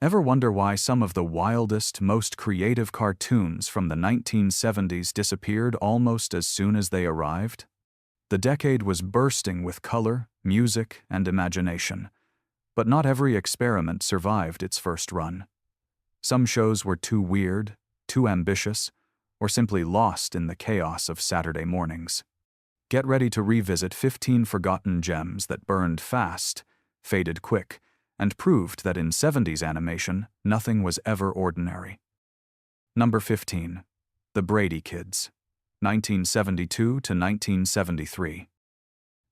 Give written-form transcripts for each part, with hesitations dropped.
Ever wonder why some of the wildest, most creative cartoons from the 1970s disappeared almost as soon as they arrived? The decade was bursting with color, music, and imagination, but not every experiment survived its first run. Some shows were too weird, too ambitious, or simply lost in the chaos of Saturday mornings. Get ready to revisit 15 forgotten gems that burned fast, faded quick, and proved that in 70s animation, nothing was ever ordinary. Number 15. The Brady Kids, 1972 to 1973.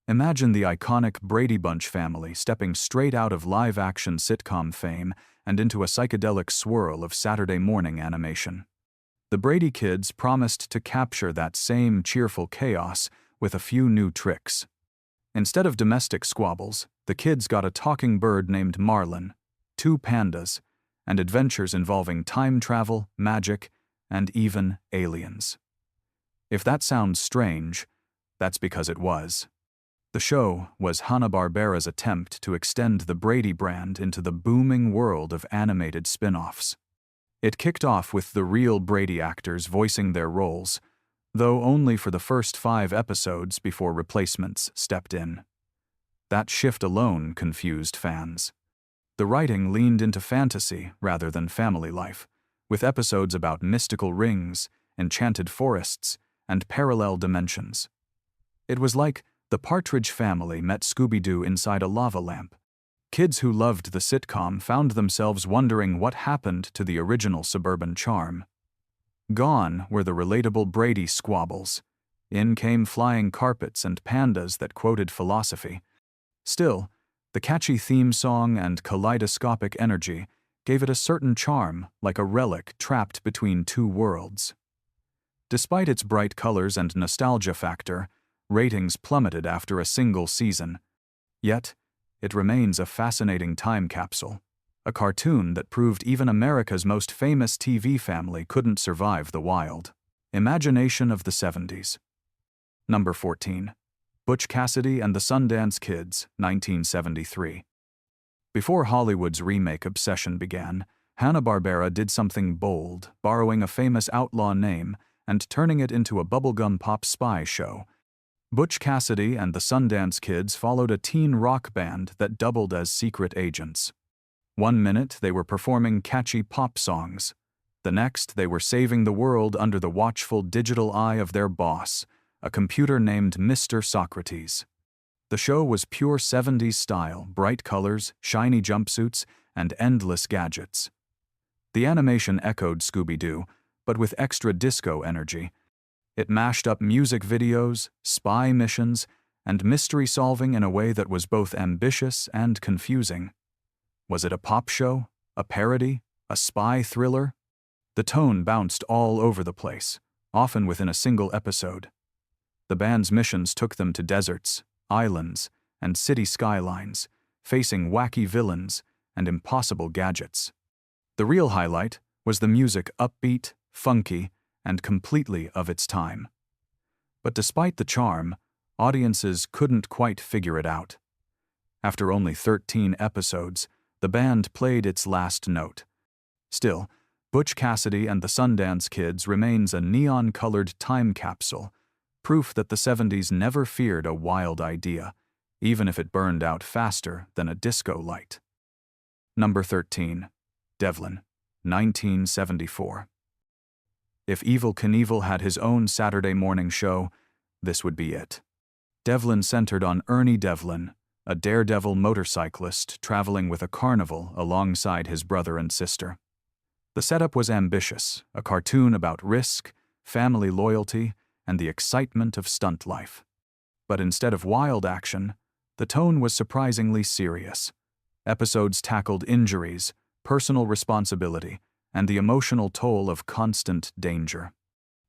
Imagine the iconic Brady Bunch family stepping straight out of live-action sitcom fame and into a psychedelic swirl of Saturday morning animation. The Brady Kids promised to capture that same cheerful chaos with a few new tricks. Instead of domestic squabbles, the kids got a talking bird named Marlin, 2 pandas, and adventures involving time travel, magic, and even aliens. If that sounds strange, that's because it was. The show was Hanna-Barbera's attempt to extend the Brady brand into the booming world of animated spin-offs. It kicked off with the real Brady actors voicing their roles, though only for the first 5 episodes before replacements stepped in. That shift alone confused fans. The writing leaned into fantasy rather than family life, with episodes about mystical rings, enchanted forests, and parallel dimensions. It was like the Partridge Family met Scooby-Doo inside a lava lamp. Kids who loved the sitcom found themselves wondering what happened to the original suburban charm. Gone were the relatable Brady squabbles. In came flying carpets and pandas that quoted philosophy. Still, the catchy theme song and kaleidoscopic energy gave it a certain charm, like a relic trapped between 2 worlds. Despite its bright colors and nostalgia factor, ratings plummeted after a single season. Yet, it remains a fascinating time capsule. A cartoon that proved even America's most famous TV family couldn't survive the wild imagination of the 70s. Number 14. Butch Cassidy and the Sundance Kids, 1973. Before Hollywood's remake obsession began, Hanna-Barbera did something bold, borrowing a famous outlaw name and turning it into a bubblegum pop spy show. Butch Cassidy and the Sundance Kids followed a teen rock band that doubled as secret agents. One minute they were performing catchy pop songs. The next they were saving the world under the watchful digital eye of their boss, a computer named Mr. Socrates. The show was pure 70s style, bright colors, shiny jumpsuits, and endless gadgets. The animation echoed Scooby-Doo, but with extra disco energy. It mashed up music videos, spy missions, and mystery solving in a way that was both ambitious and confusing. Was it a pop show, a parody, a spy thriller? The tone bounced all over the place, often within a single episode. The band's missions took them to deserts, islands, and city skylines, facing wacky villains and impossible gadgets. The real highlight was the music, upbeat, funky, and completely of its time. But despite the charm, audiences couldn't quite figure it out. After only 13 episodes, the band played its last note. Still, Butch Cassidy and the Sundance Kids remains a neon-colored time capsule, proof that the 70s never feared a wild idea, even if it burned out faster than a disco light. Number 13. Devlin, 1974. If Evel Knievel had his own Saturday morning show, this would be it. Devlin centered on Ernie Devlin, a daredevil motorcyclist traveling with a carnival alongside his brother and sister. The setup was ambitious, a cartoon about risk, family loyalty, and the excitement of stunt life. But instead of wild action, the tone was surprisingly serious. Episodes tackled injuries, personal responsibility, and the emotional toll of constant danger.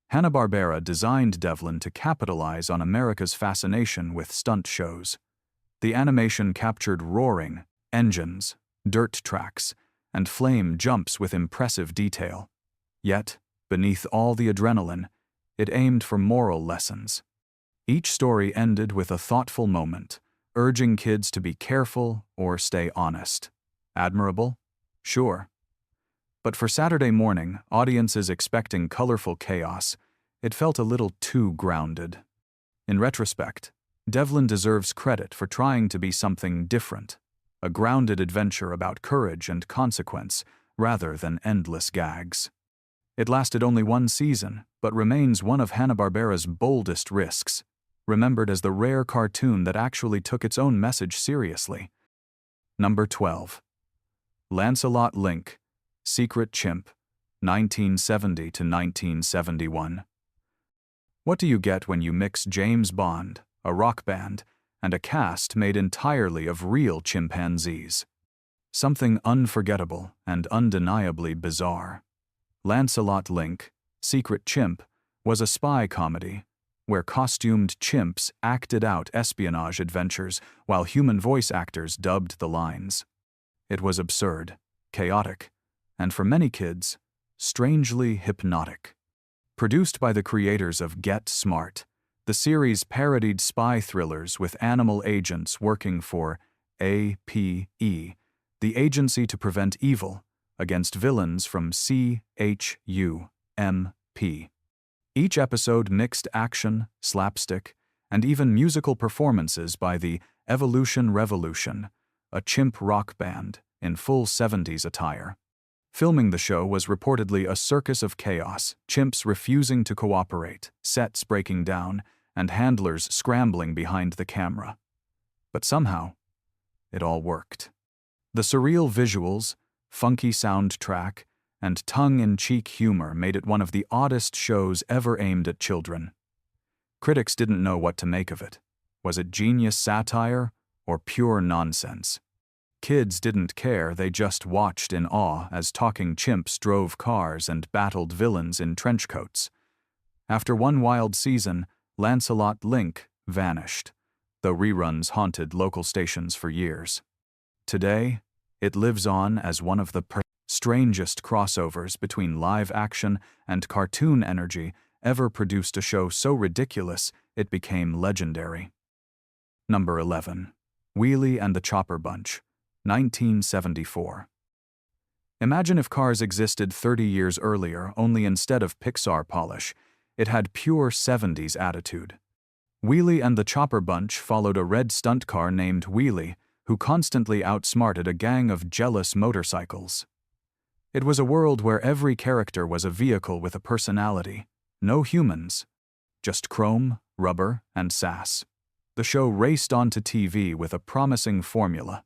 Hanna-Barbera designed Devlin to capitalize on America's fascination with stunt shows. The animation captured roaring, engines, dirt tracks, and flame jumps with impressive detail. Yet, beneath all the adrenaline, it aimed for moral lessons. Each story ended with a thoughtful moment, urging kids to be careful or stay honest. Admirable? sure. But for Saturday morning, audiences expecting colorful chaos, it felt a little too grounded. In retrospect, Devlin deserves credit for trying to be something different, a grounded adventure about courage and consequence rather than endless gags. It lasted only one season, but remains one of Hanna-Barbera's boldest risks, remembered as the rare cartoon that actually took its own message seriously. Number 12. Lancelot Link, Secret Chimp, 1970 to 1971. What do you get when you mix James Bond, a rock band, and a cast made entirely of real chimpanzees? Something unforgettable and undeniably bizarre. Lancelot Link, Secret Chimp, was a spy comedy where costumed chimps acted out espionage adventures while human voice actors dubbed the lines. It was absurd, chaotic, and for many kids, strangely hypnotic. Produced by the creators of Get Smart, the series parodied spy thrillers with animal agents working for APE, the Agency to Prevent Evil, against villains from CHUMP. Each episode mixed action, slapstick, and even musical performances by the Evolution Revolution, a chimp rock band in full 70s attire. Filming the show was reportedly a circus of chaos, chimps refusing to cooperate, sets breaking down, and handlers scrambling behind the camera. But somehow, it all worked. The surreal visuals, funky soundtrack, and tongue-in-cheek humor made it one of the oddest shows ever aimed at children. Critics didn't know what to make of it. Was it genius satire or pure nonsense? Kids didn't care, they just watched in awe as talking chimps drove cars and battled villains in trench coats. After one wild season, Lancelot Link vanished, though reruns haunted local stations for years. Today, it lives on as one of the strangest crossovers between live action and cartoon energy ever produced, a show so ridiculous it became legendary. Number 11. Wheelie and the Chopper Bunch, 1974. Imagine if Cars existed 30 years earlier, only instead of Pixar polish, it had pure 70s attitude. Wheelie and the Chopper Bunch followed a red stunt car named Wheelie, who constantly outsmarted a gang of jealous motorcycles. It was a world where every character was a vehicle with a personality, no humans, just chrome, rubber, and sass. The show raced onto TV with a promising formula: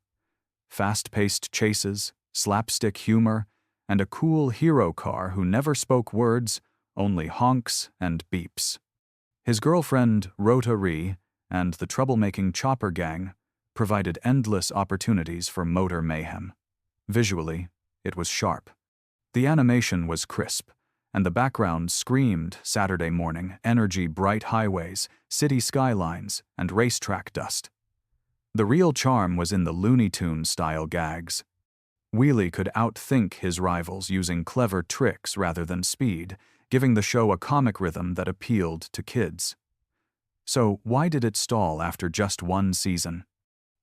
fast-paced chases, slapstick humor, and a cool hero car who never spoke words, only honks and beeps. His girlfriend, Rota Ree, and the troublemaking Chopper Gang provided endless opportunities for motor mayhem. Visually, it was sharp. The animation was crisp, and the background screamed Saturday morning, energy, bright highways, city skylines, and racetrack dust. The real charm was in the Looney Tunes-style gags. Wheelie could outthink his rivals using clever tricks rather than speed, giving the show a comic rhythm that appealed to kids. So why did it stall after just one season?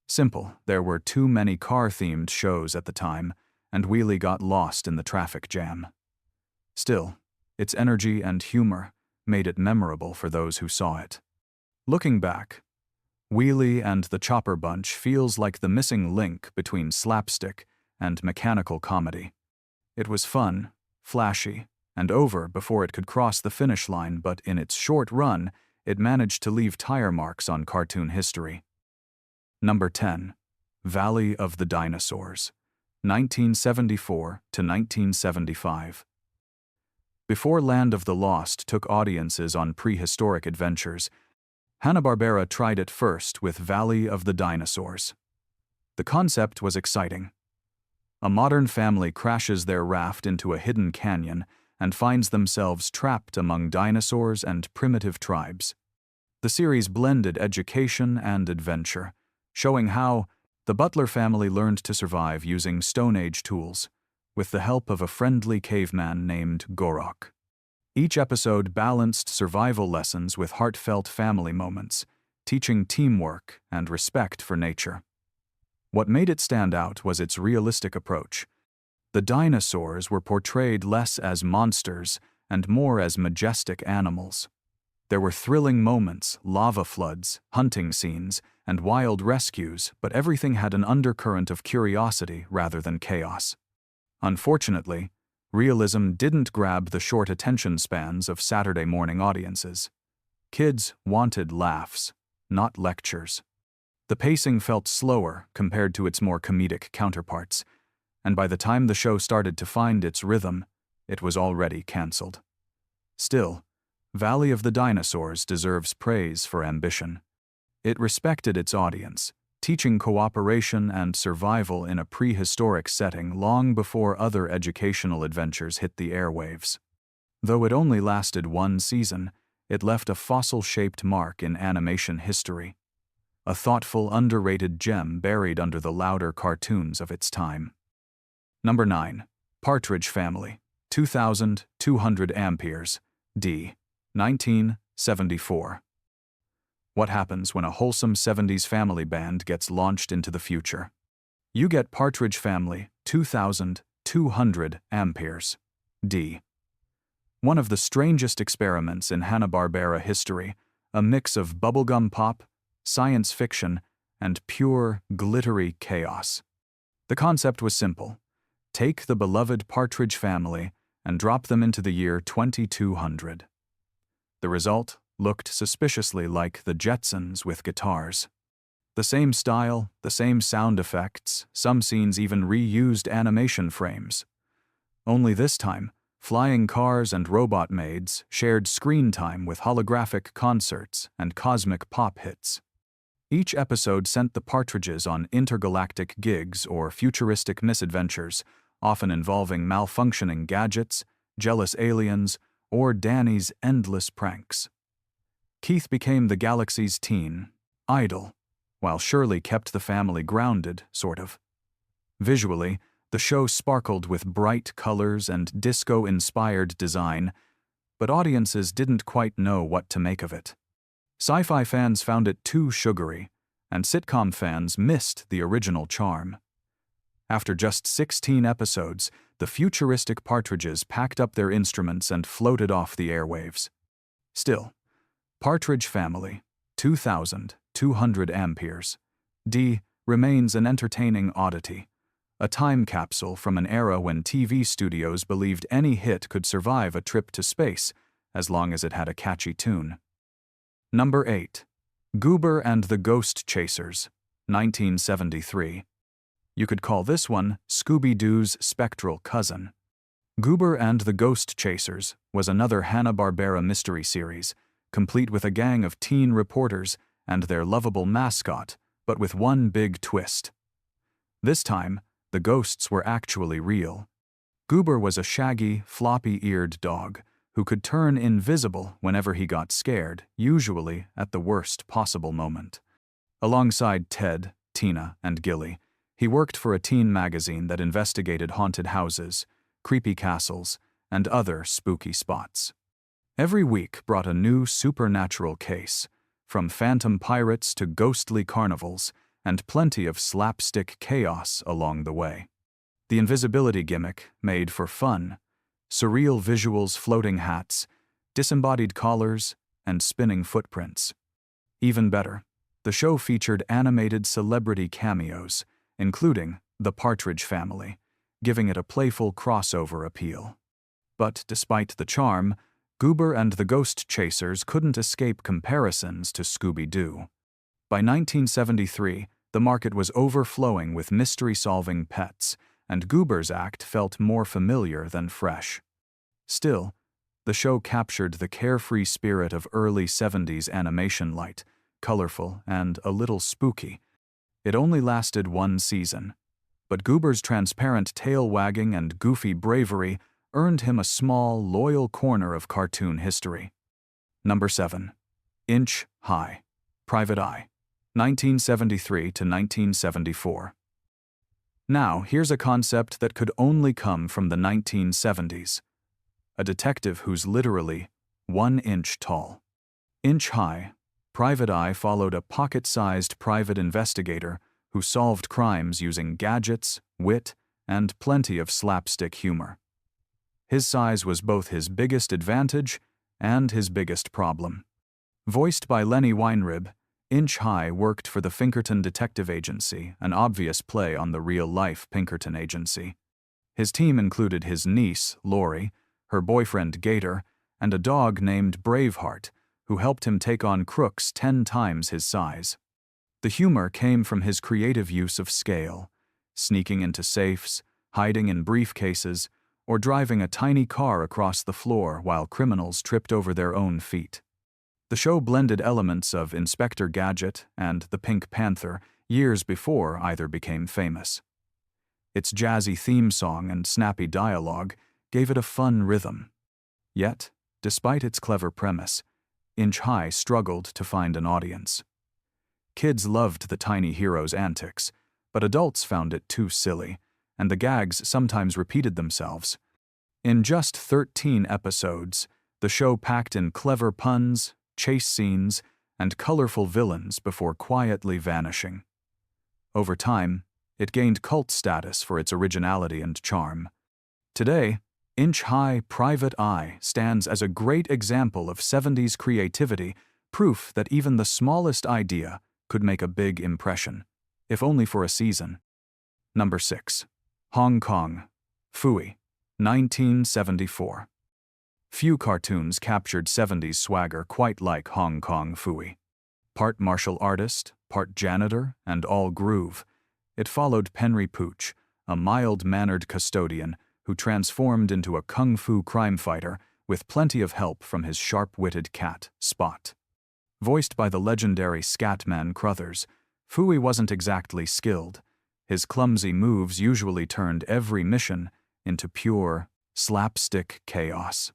Simple, there were too many car-themed shows at the time, and Wheelie got lost in the traffic jam. Still, its energy and humor made it memorable for those who saw it. Looking back, Wheelie and the Chopper Bunch feels like the missing link between slapstick and mechanical comedy. It was fun, flashy, and over before it could cross the finish line, but in its short run, it managed to leave tire marks on cartoon history. Number 10. Valley of the Dinosaurs, 1974 to 1975. Before Land of the Lost took audiences on prehistoric adventures, Hanna-Barbera tried it first with Valley of the Dinosaurs. The concept was exciting. A modern family crashes their raft into a hidden canyon and finds themselves trapped among dinosaurs and primitive tribes. The series blended education and adventure, showing how the Butler family learned to survive using Stone Age tools, with the help of a friendly caveman named Gorok. Each episode balanced survival lessons with heartfelt family moments, teaching teamwork and respect for nature. What made it stand out was its realistic approach. The dinosaurs were portrayed less as monsters and more as majestic animals. There were thrilling moments, lava floods, hunting scenes, and wild rescues, but everything had an undercurrent of curiosity rather than chaos. Unfortunately, realism didn't grab the short attention spans of Saturday morning audiences. Kids wanted laughs, not lectures. The pacing felt slower compared to its more comedic counterparts, and by the time the show started to find its rhythm, it was already canceled. Still, Valley of the Dinosaurs deserves praise for ambition. It respected its audience, teaching cooperation and survival in a prehistoric setting long before other educational adventures hit the airwaves. Though it only lasted one season, it left a fossil-shaped mark in animation history. A thoughtful, underrated gem buried under the louder cartoons of its time. Number 9. Partridge Family, 2,200 amperes, d. 1974. What happens when a wholesome 70s family band gets launched into the future? You get Partridge Family, 2,200 amperes, d. One of the strangest experiments in Hanna-Barbera history, a mix of bubblegum pop, science fiction, and pure, glittery chaos. The concept was simple. Take the beloved Partridge Family and drop them into the year 2200. The result looked suspiciously like the Jetsons with guitars. The same style, the same sound effects, some scenes even reused animation frames. Only this time, flying cars and robot maids shared screen time with holographic concerts and cosmic pop hits. Each episode sent the Partridges on intergalactic gigs or futuristic misadventures, often involving malfunctioning gadgets, jealous aliens, or Danny's endless pranks. Keith became the galaxy's teen, idol, while Shirley kept the family grounded, sort of. Visually, the show sparkled with bright colors and disco-inspired design, but audiences didn't quite know what to make of it. Sci-fi fans found it too sugary, and sitcom fans missed the original charm. After just 16 episodes, the futuristic Partridges packed up their instruments and floated off the airwaves. Still, Partridge Family, 2,200 amperes, d. remains an entertaining oddity, a time capsule from an era when TV studios believed any hit could survive a trip to space, as long as it had a catchy tune. Number 8. Goober and the Ghost Chasers, 1973. You could call this one Scooby-Doo's spectral cousin. Goober and the Ghost Chasers was another Hanna-Barbera mystery series, complete with a gang of teen reporters and their lovable mascot, but with one big twist. This time, the ghosts were actually real. Goober was a shaggy, floppy-eared dog who could turn invisible whenever he got scared, usually at the worst possible moment. Alongside Ted, Tina, and Gilly, he worked for a teen magazine that investigated haunted houses, creepy castles, and other spooky spots. Every week brought a new supernatural case, from phantom pirates to ghostly carnivals, and plenty of slapstick chaos along the way. The invisibility gimmick made for fun, surreal visuals, floating hats, disembodied collars, and spinning footprints. Even better, the show featured animated celebrity cameos, including the Partridge Family, giving it a playful crossover appeal. But despite the charm, Goober and the Ghost Chasers couldn't escape comparisons to Scooby-Doo. By 1973, the market was overflowing with mystery-solving pets, and Goober's act felt more familiar than fresh. Still, the show captured the carefree spirit of early 70s animation light, colorful and a little spooky. It only lasted one season, but Goober's transparent tail-wagging and goofy bravery earned him a small, loyal corner of cartoon history. Number 7. Inch High, Private Eye, 1973 to 1974. Now, here's a concept that could only come from the 1970s. A detective who's literally 1 inch tall. Inch High, Private Eye followed a pocket-sized private investigator who solved crimes using gadgets, wit, and plenty of slapstick humor. His size was both his biggest advantage and his biggest problem. Voiced by Lenny Weinrib, Inch High worked for the Pinkerton Detective Agency, an obvious play on the real-life Pinkerton Agency. His team included his niece, Lori, her boyfriend Gator, and a dog named Braveheart, who helped him take on crooks 10 times his size. The humor came from his creative use of scale, sneaking into safes, hiding in briefcases, or driving a tiny car across the floor while criminals tripped over their own feet. The show blended elements of Inspector Gadget and the Pink Panther years before either became famous. Its jazzy theme song and snappy dialogue gave it a fun rhythm. Yet, despite its clever premise, Inch High struggled to find an audience. Kids loved the tiny hero's antics, but adults found it too silly, and the gags sometimes repeated themselves. In just 13 episodes, the show packed in clever puns, chase scenes, and colorful villains before quietly vanishing. Over time, it gained cult status for its originality and charm. Today, Inch High Private Eye stands as a great example of 70s creativity, proof that even the smallest idea could make a big impression, if only for a season. Number 6. Hong Kong, Phooey, 1974. Few cartoons captured 70s swagger quite like Hong Kong Phooey. Part martial artist, part janitor, and all groove, it followed Penry Pooch, a mild-mannered custodian who transformed into a kung fu crime fighter with plenty of help from his sharp-witted cat, Spot. Voiced by the legendary Scatman Crothers, Phooey wasn't exactly skilled. His clumsy moves usually turned every mission into pure, slapstick chaos.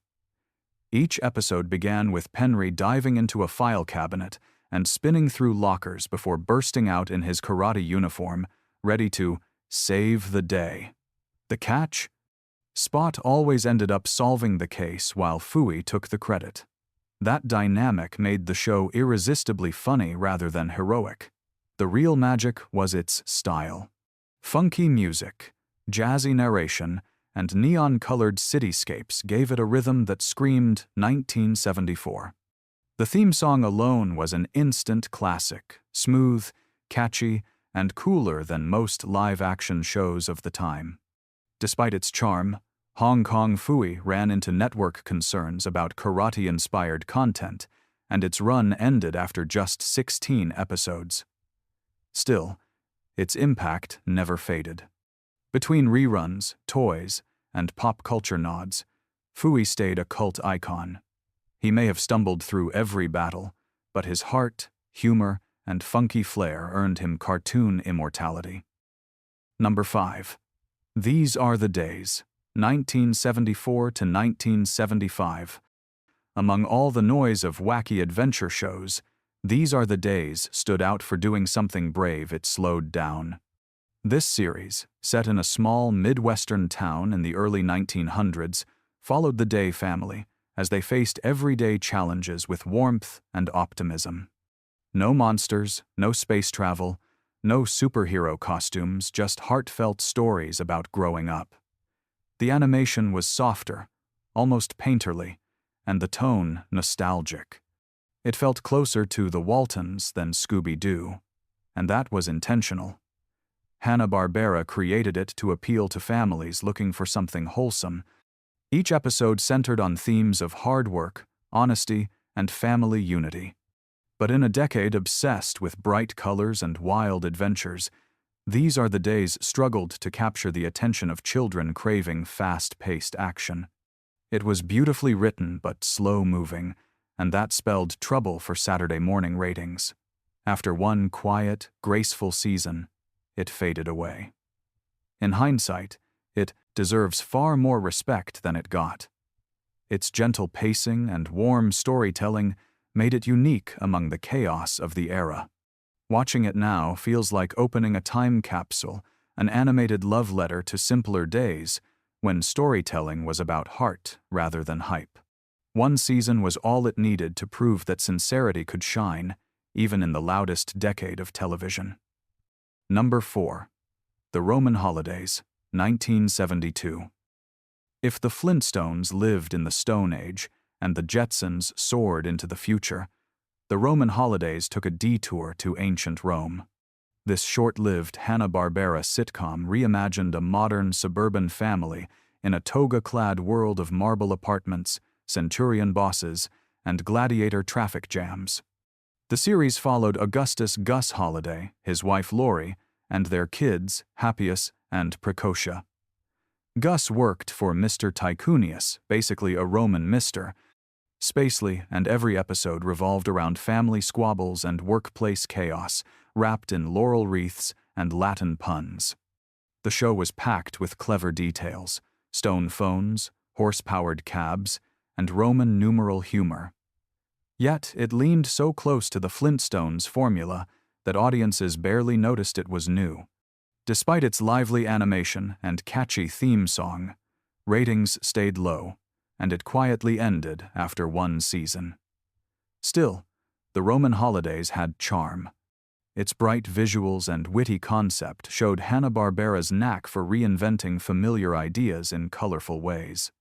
Each episode began with Penry diving into a file cabinet and spinning through lockers before bursting out in his karate uniform, ready to save the day. The catch? Spot always ended up solving the case while Phooey took the credit. That dynamic made the show irresistibly funny rather than heroic. The real magic was its style. Funky music, jazzy narration, and neon-colored cityscapes gave it a rhythm that screamed 1974. The theme song alone was an instant classic, smooth, catchy, and cooler than most live-action shows of the time. Despite its charm, Hong Kong Phooey ran into network concerns about karate-inspired content, and its run ended after just 16 episodes. Still, its impact never faded. Between reruns, toys, and pop culture nods, Phooey stayed a cult icon. He may have stumbled through every battle, but his heart, humor, and funky flair earned him cartoon immortality. Number 5. These Are the Days, 1974 to 1975. Among all the noise of wacky adventure shows, These Are the Days stood out for doing something brave it slowed down. This series, set in a small Midwestern town in the early 1900s, followed the Day family as they faced everyday challenges with warmth and optimism. No monsters, no space travel, no superhero costumes, just heartfelt stories about growing up. The animation was softer, almost painterly, and the tone nostalgic. It felt closer to the Waltons than Scooby-Doo, and that was intentional. Hanna-Barbera created it to appeal to families looking for something wholesome. Each episode centered on themes of hard work, honesty, and family unity. But in a decade obsessed with bright colors and wild adventures, These Are the Days struggled to capture the attention of children craving fast-paced action. It was beautifully written but slow-moving, and that spelled trouble for Saturday morning ratings. After one quiet, graceful season, it faded away. In hindsight, it deserves far more respect than it got. Its gentle pacing and warm storytelling made it unique among the chaos of the era. Watching it now feels like opening a time capsule, an animated love letter to simpler days, when storytelling was about heart rather than hype. One season was all it needed to prove that sincerity could shine, even in the loudest decade of television. Number 4. The Roman Holidays, 1972. If the Flintstones lived in the Stone Age and the Jetsons soared into the future, the Roman holidays took a detour to ancient Rome. This short-lived Hanna-Barbera sitcom reimagined a modern suburban family in a toga-clad world of marble apartments, centurion bosses, and gladiator traffic jams. The series followed Augustus Gus Holliday, his wife Lori, and their kids, Happius and Precocia. Gus worked for Mr. Tycoonius, basically a Roman mister, spacely, and every episode revolved around family squabbles and workplace chaos, wrapped in laurel wreaths and Latin puns. The show was packed with clever details, stone phones, horse-powered cabs, and Roman numeral humor. Yet it leaned so close to the Flintstones formula that audiences barely noticed it was new. Despite its lively animation and catchy theme song, ratings stayed low, and it quietly ended after one season. Still, the Roman holidays had charm. Its bright visuals and witty concept showed Hanna-Barbera's knack for reinventing familiar ideas in colorful ways.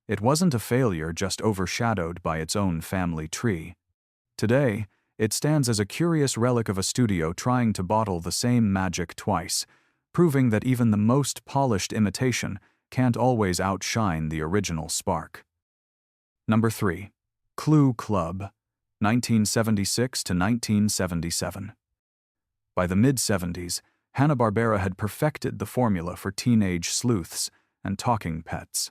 It wasn't a failure just overshadowed by its own family tree. Today, it stands as a curious relic of a studio trying to bottle the same magic twice, proving that even the most polished imitation can't always outshine the original spark. Number 3. Clue Club, 1976 to 1977. By the mid-70s, Hanna-Barbera had perfected the formula for teenage sleuths and talking pets.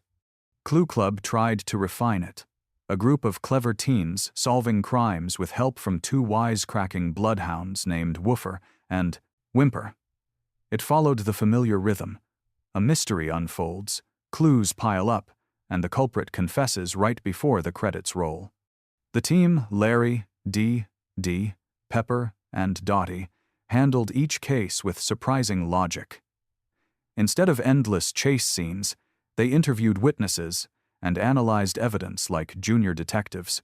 Clue Club tried to refine it, a group of clever teens solving crimes with help from two wisecracking bloodhounds named Woofer and Whimper. It followed the familiar rhythm. A mystery unfolds, clues pile up, and the culprit confesses right before the credits roll. The team, Larry, Dee, Pepper, and Dottie, handled each case with surprising logic. Instead of endless chase scenes, they interviewed witnesses and analyzed evidence like junior detectives.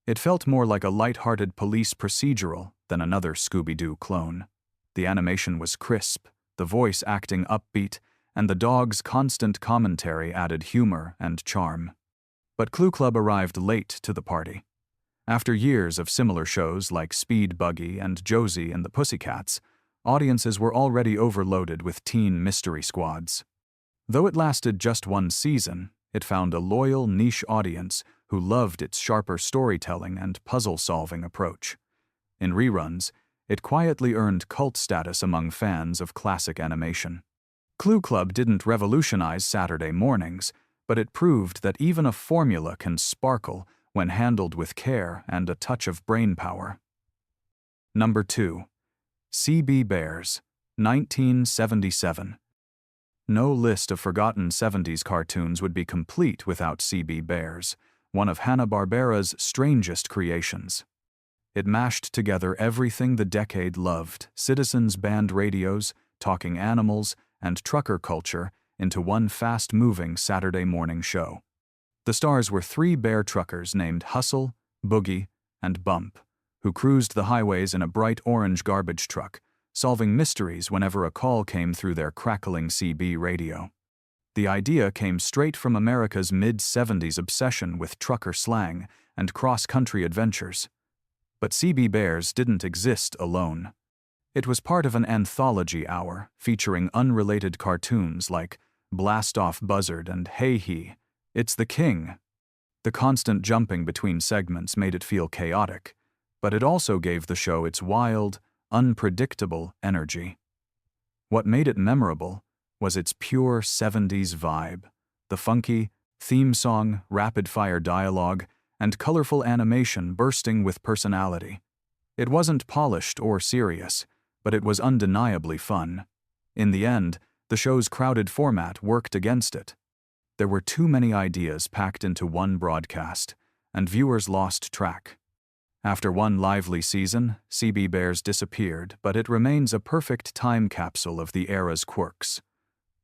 It felt more like a light-hearted police procedural than another Scooby-Doo clone. The animation was crisp, the voice acting upbeat, and the dog's constant commentary added humor and charm. But Clue Club arrived late to the party. After years of similar shows like Speed Buggy and Josie and the Pussycats, audiences were already overloaded with teen mystery squads. Though it lasted just one season, it found a loyal niche audience who loved its sharper storytelling and puzzle-solving approach. In reruns, it quietly earned cult status among fans of classic animation. Clue Club didn't revolutionize Saturday mornings, but it proved that even a formula can sparkle when handled with care and a touch of brainpower. Number 2. CB Bears, 1977. No list of forgotten 70s cartoons would be complete without CB Bears, one of Hanna-Barbera's strangest creations. It mashed together everything the decade loved, citizens' band radios, talking animals, and trucker culture into one fast-moving Saturday morning show. The stars were three bear truckers named Hustle, Boogie, and Bump, who cruised the highways in a bright orange garbage truck, solving mysteries whenever a call came through their crackling CB radio. The idea came straight from America's mid-70s obsession with trucker slang and cross-country adventures. But CB Bears didn't exist alone. It was part of an anthology hour featuring unrelated cartoons like Blast Off Buzzard and Hey He, It's the King. The constant jumping between segments made it feel chaotic, but it also gave the show its wild, unpredictable energy. What made it memorable was its pure 70s vibe, the funky theme song, rapid-fire dialogue, and colorful animation bursting with personality. It wasn't polished or serious, but it was undeniably fun. In the end, the show's crowded format worked against it. There were too many ideas packed into one broadcast, and viewers lost track. After one lively season, CB Bears disappeared, but it remains a perfect time capsule of the era's quirks.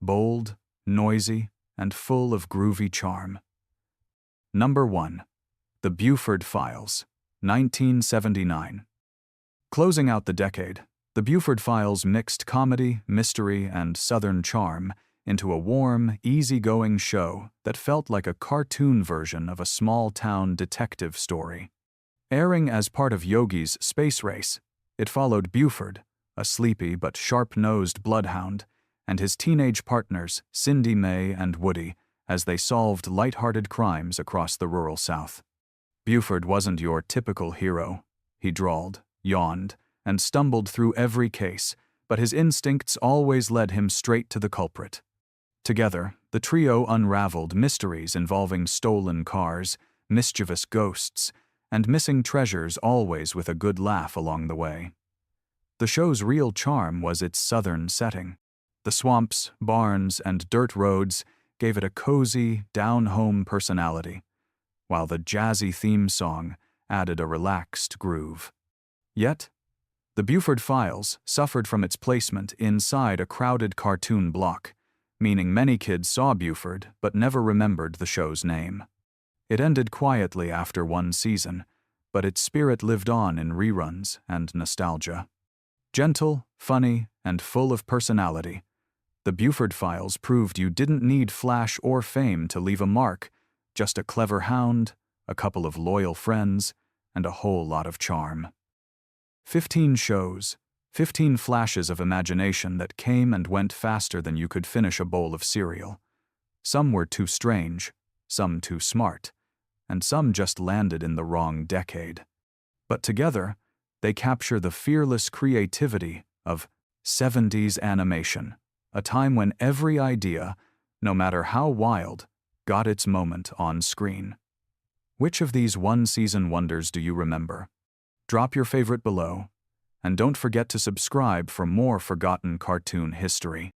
Bold, noisy, and full of groovy charm. Number 1. The Buford Files, 1979. Closing out the decade, the Buford Files mixed comedy, mystery, and Southern charm into a warm, easygoing show that felt like a cartoon version of a small-town detective story. Airing as part of Yogi's Space Race, it followed Buford, a sleepy but sharp-nosed bloodhound, and his teenage partners, Cindy May and Woody, as they solved light-hearted crimes across the rural South. Buford wasn't your typical hero. He drawled, yawned, and stumbled through every case, but his instincts always led him straight to the culprit. Together, the trio unraveled mysteries involving stolen cars, mischievous ghosts, and missing treasures, always with a good laugh along the way. The show's real charm was its southern setting. The swamps, barns, and dirt roads gave it a cozy, down-home personality, while the jazzy theme song added a relaxed groove. Yet, the Buford Files suffered from its placement inside a crowded cartoon block, meaning many kids saw Buford but never remembered the show's name. It ended quietly after one season, but its spirit lived on in reruns and nostalgia. Gentle, funny, and full of personality, the Buford Files proved you didn't need flash or fame to leave a mark, just a clever hound, a couple of loyal friends, and a whole lot of charm. 15 shows, 15 flashes of imagination that came and went faster than you could finish a bowl of cereal. Some were too strange, some too smart, and some just landed in the wrong decade. But together, they capture the fearless creativity of 70s animation, a time when every idea, no matter how wild, got its moment on screen. Which of these one-season wonders do you remember? Drop your favorite below, and don't forget to subscribe for more forgotten cartoon history.